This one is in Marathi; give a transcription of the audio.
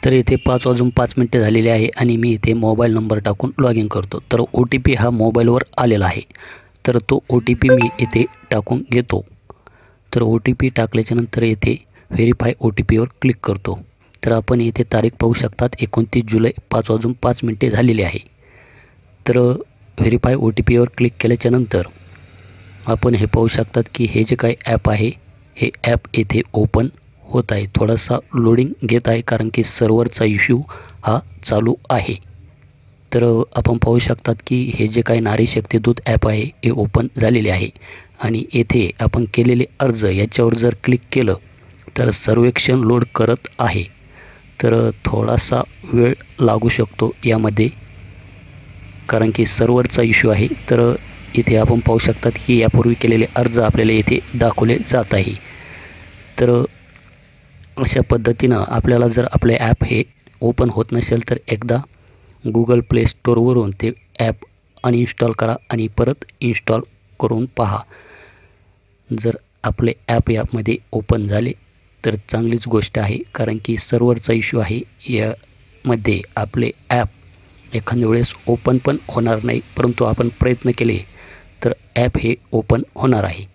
तर इथे 5:05 झालेले आहे आणि मी इथे मोबाईल नंबर टाकून लॉग इन करतो। तर OTP हा मोबाईलवर आलेला आहे, तर तो OTP मी इथे टाकून घेतो। तर OTP टाकल्याच्यानंतर इथे व्हेरीफाय OTPवर क्लिक करतो। तर आपण इथे तारीख पाहू शकतात 29 जुलै 5:05 झालेली आहे। तर व्हेरीफाय OTPवर क्लिक केल्याच्यानंतर आपण हे पाहू शकतात की हे जे काही ॲप आहे हे ॲप इथे ओपन होत आहे। थोडासा लोडिंग घेत आहे कारण की सर्व्हरचा इश्यू हा चालू आहे। तर आपण पाहू शकतात की हे जे काही नारी शक्ती दूत ॲप आहे हे ओपन झालेले आहे आणि येथे आपण केलेले अर्ज याच्यावर जर क्लिक केलं तर सर्वेक्षण लोड करत आहे। तर थोडासा वेळ लागू शकतो यामध्ये कारण की सर्व्हरचा इश्यू आहे। तर इथे आपण पाहू शकतात की यापूर्वी केलेले अर्ज आपल्याला येथे दाखवले जात आहे। तर अशा पद्धतीनं आपल्याला जर आपले ॲप हे ओपन होत नसेल तर एकदा Google Play Storeवरून ते ॲप अनइन्स्टॉल करा आणि परत इन्स्टॉल करून पहा। जर आपले ॲप यामध्ये ओपन झाले तर चांगलीच गोष्ट आहे कारण की सर्व्हरचा इश्यू आहे, यामध्ये आपले ॲप एखाद्या वेळेस ओपन पण होणार नाही, परंतु आपण प्रयत्न केले तर ॲप हे ओपन होणार आहे।